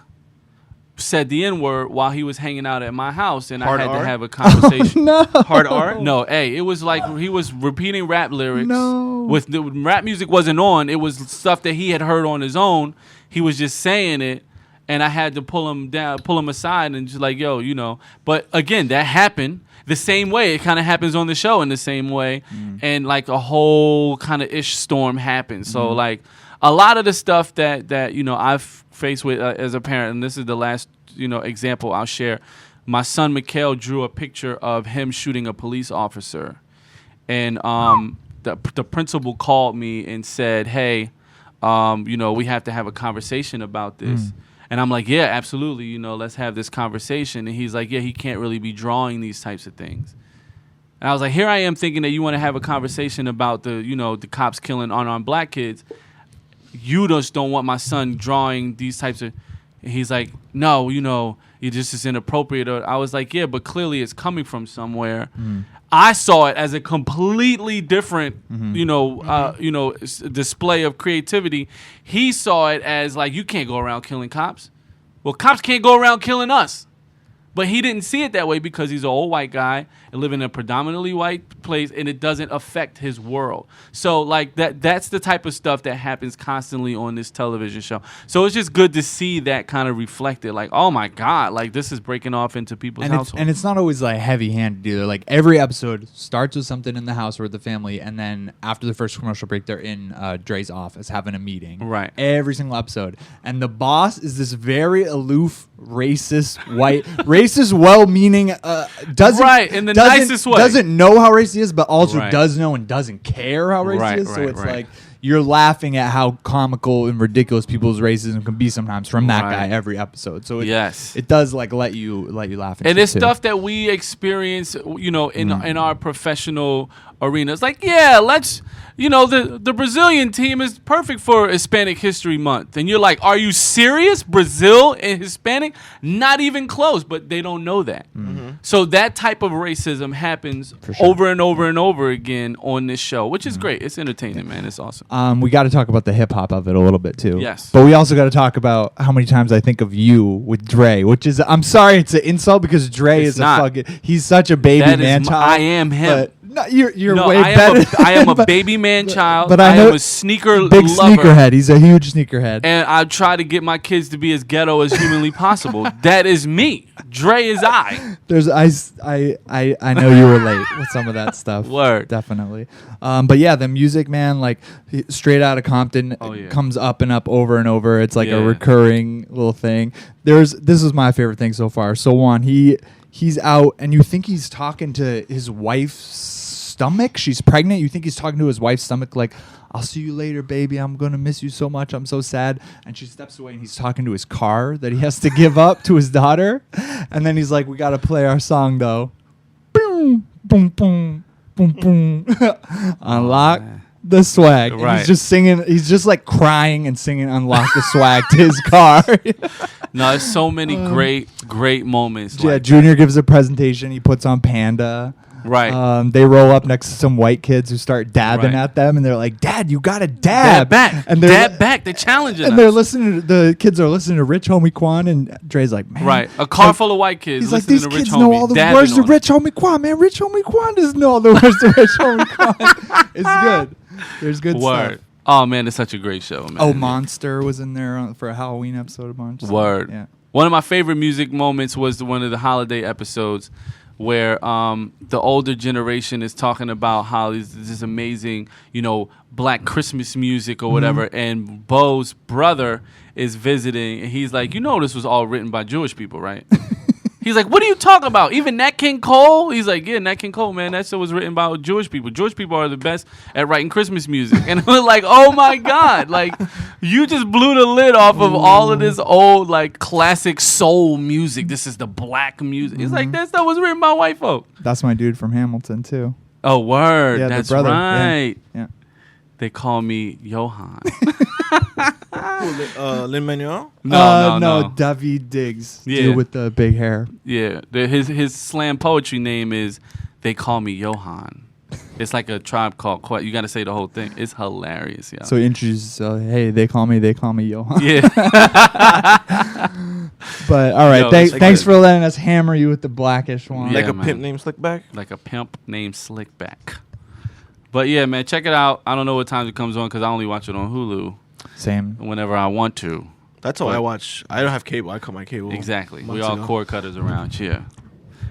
said the N-word while he was hanging out at my house, and I had to have a conversation. Hard R? No, it was like he was repeating rap lyrics. With the rap music wasn't on. It was stuff that he had heard on his own. He was just saying it, and I had to pull him aside and just like, yo, But again, that happened the same way. It kind of happens on the show in the same way, and like a whole kind of ish storm happened. So like a lot of the stuff that I've faced with as a parent, and this is the last example I'll share. My son Mikhail drew a picture of him shooting a police officer, and the principal called me and said, "Hey, we have to have a conversation about this." And I'm like, "Yeah, absolutely. Let's have this conversation." And he's like, "Yeah, he can't really be drawing these types of things." And I was like, "Here I am thinking that you want to have a conversation about the cops killing unarmed black kids. You just don't want my son drawing these types of." he's like, no, it just is inappropriate. I was like, yeah, but clearly it's coming from somewhere. I saw it as a completely different, display of creativity. He saw it as like, you can't go around killing cops. Well, cops can't go around killing us. But he didn't see it that way because he's an old white guy and living in a predominantly white place, and it doesn't affect his world. So, like, that's the type of stuff that happens constantly on this television show. So it's just good to see that kind of reflected. Like, oh, my God, like, this is breaking off into people's households. And it's not always, like, heavy-handed either. Like, every episode starts with something in the house or with the family, and then after the first commercial break, they're in Dre's office having a meeting. Right. Every single episode. And the boss is this very aloof, racist, well-meaning, doesn't right in the nicest way. Doesn't know how racist he is, but also does know and doesn't care how racist he is. So it's like you're laughing at how comical and ridiculous people's racism can be sometimes from that guy every episode. So it does like let you laugh. And it's stuff that we experience, in our professional arenas. Like, yeah, let's. The Brazilian team is perfect for Hispanic History Month. And you're like, are you serious? Brazil and Hispanic? Not even close, but they don't know that. Mm-hmm. So that type of racism happens over and over and over again on this show, which is great. It's entertaining, man. It's awesome. We got to talk about the hip-hop of it a little bit, too. Yes. But we also got to talk about how many times I think of you with Dre, which is, I'm sorry, it's an insult because Dre is he's such a baby man-child. I am him. No, you're way better. I am a baby man child. But I am a sneaker big lover. Sneakerhead. He's a huge sneakerhead. And I try to get my kids to be as ghetto as humanly possible. That is me. Dre is I. I know you relate with some of that stuff. Word. Definitely. But yeah, the music, man, like Straight Outta Compton comes up and up over and over. It's like a recurring little thing. This is my favorite thing so far. So Juan, he's out and you think he's talking to his wife's stomach. She's pregnant. You think he's talking to his wife's stomach like, I'll see you later, baby. I'm going to miss you so much. I'm so sad. And she steps away and he's talking to his car that he has to give up to his daughter. And then he's like, we got to play our song though. Boom, boom, boom, boom, boom. Unlock the swag. Right. And he's just singing. He's just like crying and singing Unlock the Swag to his car. No, there's so many great moments. Yeah, Junior gives a presentation. He puts on Panda. Right. They roll up next to some white kids who start dabbing at them, and they're like, "Dad, you gotta dab back, and dab back." They're challenging and us. The kids are listening to Rich Homie Quan, and Dre's like, "Man, right, a car full of white kids." He's like, "These kids know all the words to Rich Homie Quan, man. Rich Homie Quan doesn't know all the words to Rich Homie Quan." It's good. There's good stuff. Oh man, it's such a great show, man. Oh, Monster was in there for a Halloween episode of Monster. Word. Yeah. One of my favorite music moments was one of the holiday episodes where the older generation is talking about how this amazing, Black Christmas music or whatever, and Bo's brother is visiting, and he's like, this was all written by Jewish people, right? He's like, what are you talking about? Even Nat King Cole? He's like, yeah, Nat King Cole, man, that shit was written by Jewish people. Jewish people are the best at writing Christmas music. And we're like, oh my God, like, you just blew the lid off of all of this old, like, classic soul music. This is the black music. He's like, that stuff was written by white folk. That's my dude from Hamilton, too. Oh, word. Yeah, that's right. Yeah. They call me Johan. Lin-Manuel? No, David Diggs. Yeah. Dude with the big hair. Yeah. His slam poetry name is They Call Me Johan. It's like a Tribe Called Quest. You got to say the whole thing. It's hilarious, yeah. So he introduces, hey, they call me Johan. Yeah. But all right, thanks for letting us hammer you with the Blackish one. Yeah, like a pimp named Slickback? Like a pimp named Slickback. But yeah, man, check it out. I don't know what times it comes on because I only watch it on Hulu. Same. Whenever I want to. That's all I watch. I don't have cable. I cut my cable. Exactly. We all cord cutters around here.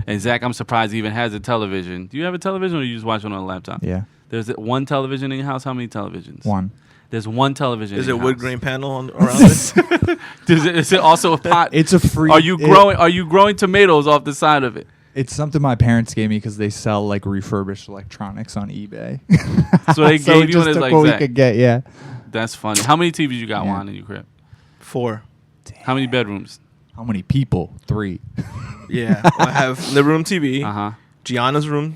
And Zach, I'm surprised he even has a television. Do you have a television or you just watch it on a laptop? Yeah. There's one television in your house? How many televisions? One. There's one television. Is it wood grain panel around it? Is it also a pot? It's a free. Are you growing tomatoes off the side of it? It's something my parents gave me because they sell like refurbished electronics on eBay. So they gave you one as like what we could get. Yeah. That's funny. How many TVs you got, Juan, in your crib? 4. Damn. How many bedrooms? How many people? 3. Yeah. I have living room TV. Gianna's room.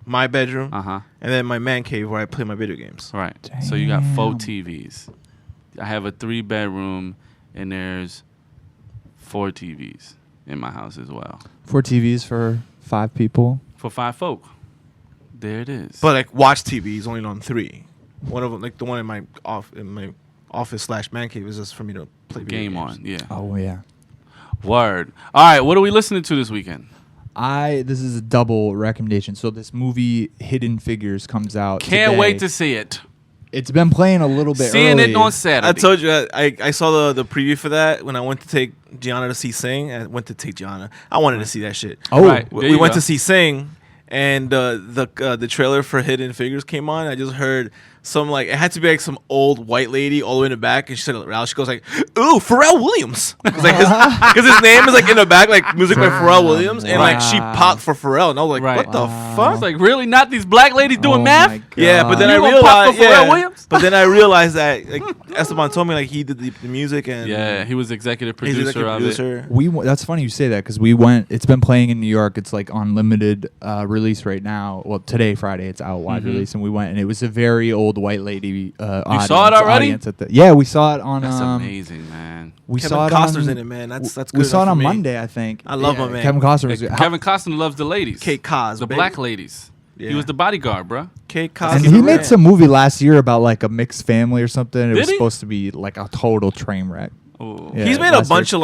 My bedroom. And then my man cave where I play my video games. Right. Damn. So you got 4 TVs. I have a 3-bedroom, and there's 4 TVs in my house as well. 4 TVs for 5 people. For 5 folk. There it is. But like watch TV is only on 3. One of them, like the one in my office / man cave, is just for me to play game games. on. Yeah. Oh yeah. Word. All right. What are we listening to this weekend? This is a double recommendation. So this movie Hidden Figures comes out. Can't today. wait to see it. It's been playing a little bit. Seeing early. it on Saturday. I told you I saw the preview for that when I went to take Gianna to see Sing. I wanted to see that shit. Oh, right. We went to see Sing, and the trailer for Hidden Figures came on. I just heard some it had to be like some old white lady all the way in the back, and she goes like, "Ooh, Pharrell Williams," because his name is like in the back, like music by Pharrell Williams, and like she popped for Pharrell, and I was like, "What the fuck?" I was like, "Really? Not these black ladies doing math?" Yeah, but then I realized, but then I realized that like Esteban told me like he did the music and he was executive producer of it. That's funny you say that because we went. It's been playing in New York. It's like on limited release right now. Well, today Friday it's out wide release, and we went, and it was a very old white lady. You saw it already? Yeah, we saw it on. That's amazing, man. We Kevin saw it Costner's in it, man. That's good. We saw it on Monday, I think. I love my man. Kevin Costner. Kevin Costner loves the ladies. Kate Cos, the baby. black ladies. Yeah. He was the bodyguard, bro. Kate Cos. And he made some movie last year about like a mixed family or something. It was he? supposed to be like a total train wreck. Oh. Yeah, he's made a bunch of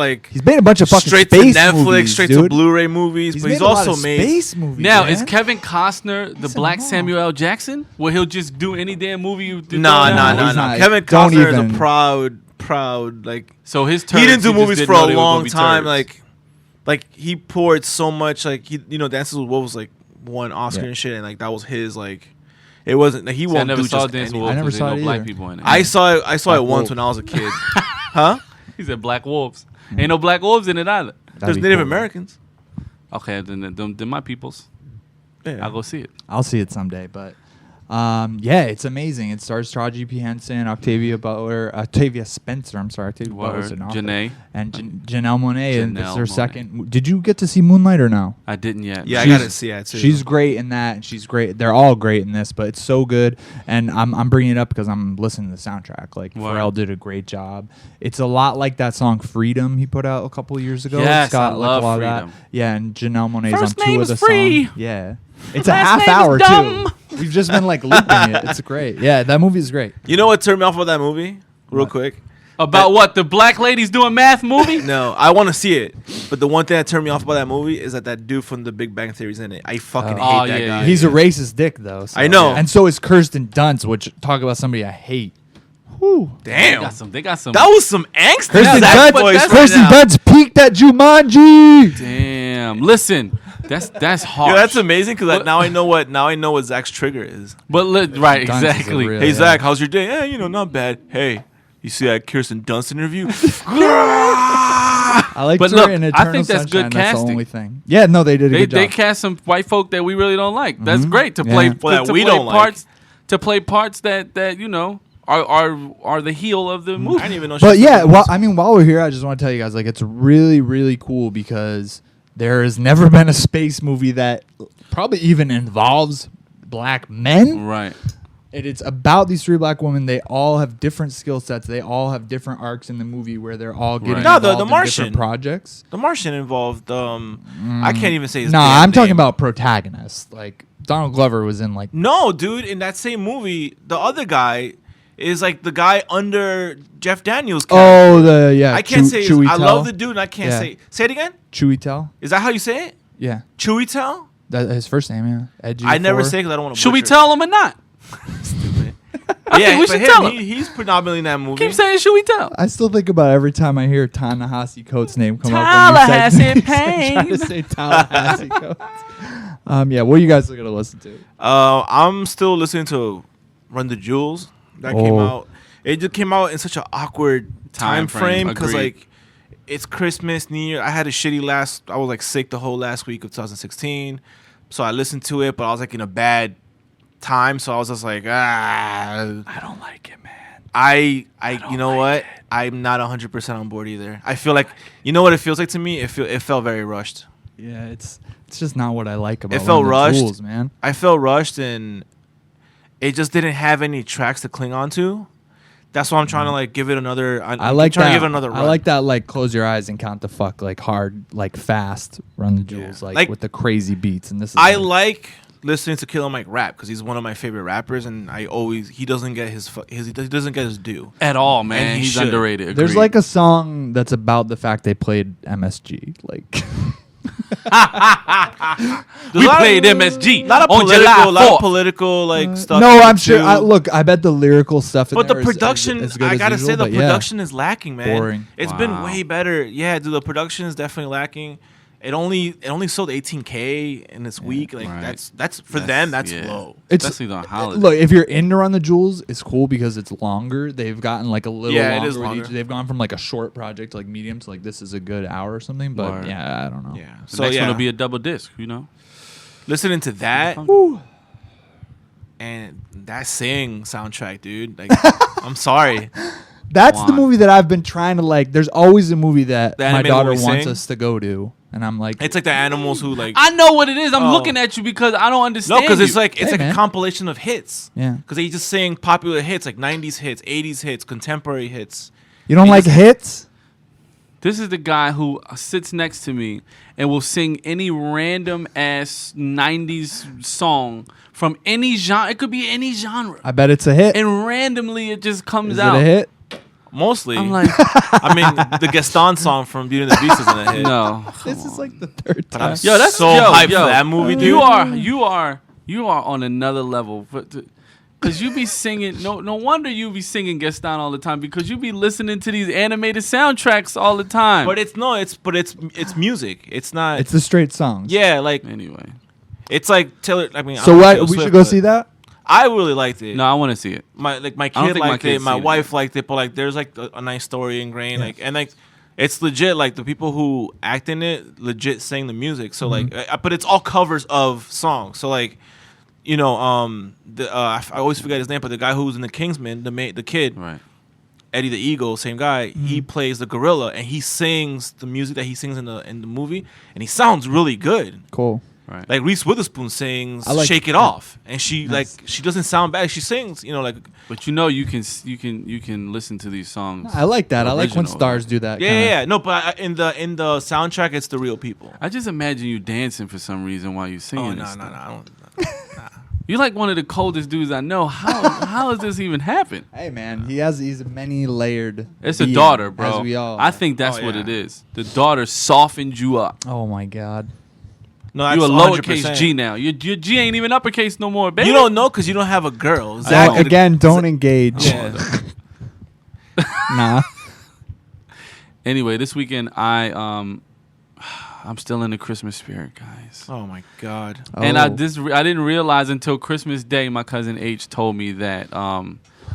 fucking straight to space Netflix, movies, straight dude. to Blu-ray movies, but he's also made space movies. Now, man. is Kevin Costner the black Samuel L. Jackson? Where he'll just do any damn movie you do? No. Kevin Costner is a proud like. So his he didn't do movies for a long time. Like he poured so much. Like Dances with Wolves like won Oscar and shit, and like that was his like. It wasn't. He won't do just anything. I never saw it. No black people in it. I saw it once when I was a kid. Huh? He said Black Wolves. Ain't no black wolves in it either. There's Native Americans. Okay, then my peoples. Yeah. I'll go see it. I'll see it someday, but it's amazing. It stars Taraji P. Henson, Octavia Spencer. I'm sorry, Octavia Butler's an author. Janae. And Janelle Monáe. And it's her second. Did you get to see Moonlight or no? I didn't yet. Yeah, I got to see it too. She's great in that. And she's great. They're all great in this, but it's so good. And I'm bringing it up because I'm listening to the soundtrack. Like Pharrell did a great job. It's a lot like that song Freedom he put out a couple years ago. Yes, it's got, I love like, Freedom. Yeah, and Janelle Monáe's First on 2 of the free. songs. Yeah. It's a half hour too. We've just been like looping it. It's great. Yeah, that movie is great. You know what turned me off about that movie? Real quick. About what? The black ladies doing math movie? No, I want to see it. But the one thing that turned me off about that movie is that dude from The Big Bang Theory's in it. I fucking hate that guy. He's a racist dick though. So. I know. And so is Kirsten Dunst, which talk about somebody I hate. Whew. Damn. They got some. That was some angst. Kirsten Dunst peaked at Jumanji. Damn. Listen. That's harsh. Yeah, that's amazing because now I know what Zach's trigger is. But right, exactly. Hey Zach, how's your day? Not bad. Hey, you see that Kirsten Dunst interview? I like her in Eternal I think that's Sunshine. good casting. That's the only thing. Yeah, no, they did a good job. They cast some white folk that we really don't like. That's great to play. To play parts that are the heel of the movie. I didn't even know. But while we're here, I just want to tell you guys, like, it's really, really cool because there has never been a space movie that probably even involves black men. Right. It's about these 3 black women. They all have different skill sets. They all have different arcs in the movie where they're all getting involved the Martian in different projects. The Martian involved. I can't even say his I'm talking name. about protagonists. Like Donald Glover was in like. No, dude, in that same movie, the other guy is like the guy under Jeff Daniels' character. I can't say. I love the dude, and I can't say. Say it again. Chiwetel. Is that how you say it? Yeah. Chiwetel. That's his first name. Yeah. Edgy. I never say because I don't want to. Should we tell him or not? Stupid. Yeah, we should tell him. He's predominantly in that movie. Keep saying, should we tell? I still think about every time I hear Ta-Nehisi Coates' name come up. Tallahassee Pain. Trying to say Tallahassee Coates. What are you guys going to listen to? I'm still listening to Run the Jewels. That came out. It just came out in such an awkward time frame because like it's Christmas, New Year. I had a shitty I was like sick the whole last week of 2016, so I listened to it, but I was like in a bad time, so I was just like, I don't like it, man. I you know what? I'm not 100% on board either. I feel like you know what it feels like to me. It felt very rushed. Yeah, it's just not what I like about it. Felt rushed, Jewels, man. I felt rushed and. It just didn't have any tracks to cling on to. That's why I'm trying to like give it another. I like trying to give it another run. I like that like close your eyes and count the fuck like hard like fast Run the Jewels like with the crazy beats and this. Is I like listening to Killer Mike rap because he's one of my favorite rappers and he doesn't get his due at all, man. And he's underrated. Agreed. There's like a song that's about the fact they played MSG like. We played MSG. A lot of political like stuff. No, I'm sure. I bet the lyrical stuff. But the production, I gotta say, the production is lacking, man. Boring. It's been way better. Yeah, dude, the production is definitely lacking. It only sold 18K in this week. Like that's for them. That's low. Especially on holiday. Look, if you're into Run the Jewels, it's cool because it's longer. They've gotten like a little longer. It is longer. They've gone from like a short project to like medium to like this is a good hour or something. But I don't know. Yeah. So next one will be a double disc. You know, listening to that and that Sing soundtrack, dude. Like, I'm sorry. That's the movie that I've been trying to like. There's always a movie that my daughter wants us to go to. And I'm like, it's like the animals who like. I know what it is. I'm looking at you because I don't understand. No, because it's like a compilation of hits. Yeah. Because they just sing popular hits like 90s hits, 80s hits, contemporary hits. You don't like hits? This is the guy who sits next to me and will sing any random ass 90s song from any genre. It could be any genre. I bet it's a hit. And randomly it just comes out. Is it a hit? Mostly. I'm like, I mean, the Gaston song from Beauty and the Beast isn't a hit. No, this is like the third time. That's so hyped for that movie, dude. You are on another level. Because you be singing. No wonder you be singing Gaston all the time because you be listening to these animated soundtracks all the time. But it's music. It's not. It's the straight songs. Yeah, like anyway, it's like Taylor. I mean, so what? We should go see that. I really liked it. No, I want to see it. My kid liked it. My wife liked it. But like, there's like a nice story ingrained. Like, and like, it's legit. Like the people who act in it legit sing the music. So like, but it's all covers of songs. So like, you know, I always forget his name, but the guy who's in the Kingsman, the kid, right? Eddie the Eagle, same guy. He plays the gorilla and he sings the music that he sings in the movie, and he sounds really good. Cool. Right. Like Reese Witherspoon sings "Shake It Off," and she she doesn't sound bad. She sings, you know, like. But you know, you can listen to these songs. I like that. I like when stars do that. Yeah. No, but in the soundtrack, it's the real people. I just imagine you dancing for some reason while you singing. Oh no, I don't. You're like one of the coldest dudes I know. How does this even happen? Hey man, he's a many layered. It's a daughter, bro. As we all. I think that's what it is. The daughter softened you up. Oh my god. No, you a lowercase G now. Your G ain't even uppercase no more, baby. You don't know because you don't have a girl. Zach, again, don't engage. Nah. Anyway, this weekend I'm still in the Christmas spirit, guys. Oh my god. And I didn't realize until Christmas Day my cousin H told me that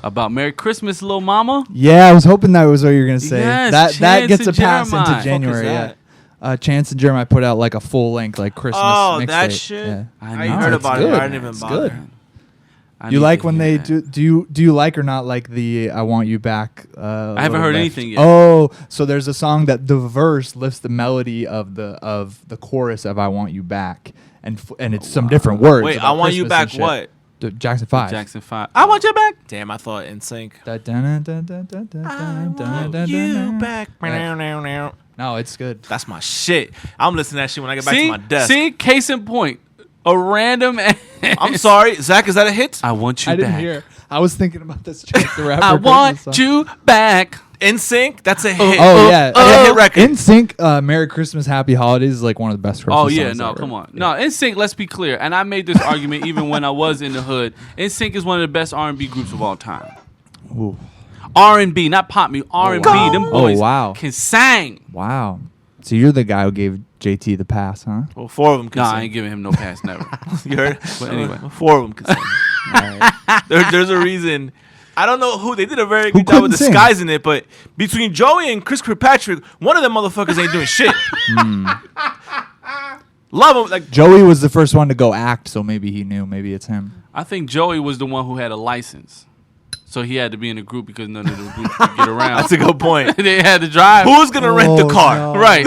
about Merry Christmas, Lil Mama. Yeah, I was hoping that was what you were gonna say. Yes, that gets a pass Jeremiah. into January. Yeah. Chance and Jeremiah put out like a full length like Christmas. Oh, that mixtape. shit! Yeah. I heard about it. But I didn't even bother. Good. You like when they do you like or not like the I Want You Back? I haven't heard anything yet. Oh, so there's a song that the verse lifts the melody of the chorus of I Want You Back, and it's some different words. Wait, I Want You Back what? Jackson 5. Jackson 5. I want you back. Damn, I thought In Sync. I want you back. No, it's good. That's my shit. I'm listening to that shit when I get back to my desk. See, case in point. A random ass. I'm sorry, Zach, is that a hit? I want you back. I didn't hear. I was thinking about this Chance the Rapper. I want you back. In Sync, that's a hit. Oh yeah, a hit record. In Sync, Merry Christmas, Happy Holidays is like one of the best Christmas songs. Oh yeah, no, come on. Yeah. No, In Sync, let's be clear. And I made this argument even when I was in the hood. In Sync is one of the best R&B groups of all time. Ooh. R&B, not pop music. R&B. Them boys can sing. Wow. So you're the guy who gave JT the pass, huh? Well, 4 of them can sing. I ain't giving him no pass, never. You heard? But anyway. 4 of them can sing. Right. There's a reason. I don't know who. They did a very good job with disguising it, but between Joey and Chris Kirkpatrick, one of them motherfuckers ain't doing shit. Love him. Like Joey was the first one to go act, so maybe he knew. Maybe it's him. I think Joey was the one who had a license. So he had to be in a group because none of the groups could get around. That's a good point. They had to drive. Who's going to rent the car? No. Right.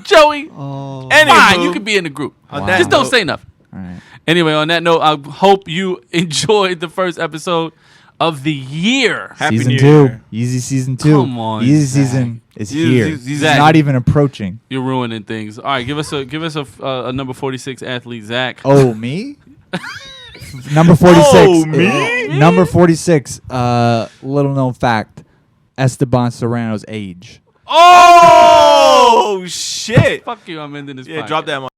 Joey. Oh. Fine, you could be in the group. Wow. Just don't say nothing. All right. Anyway, on that note, I hope you enjoyed the first episode of the year. Happy season New 2. Year. Yeezy season 2. Come on, Yeezy Zach. season is here. It's not even approaching. You're ruining things. All right, give us a number 46 athlete, Zach. Oh, me? Number 46. Oh, me? Number 46. Little known fact. Esteban Serrano's age. Oh, shit. Fuck you, I'm ending this podcast. Yeah, drop that.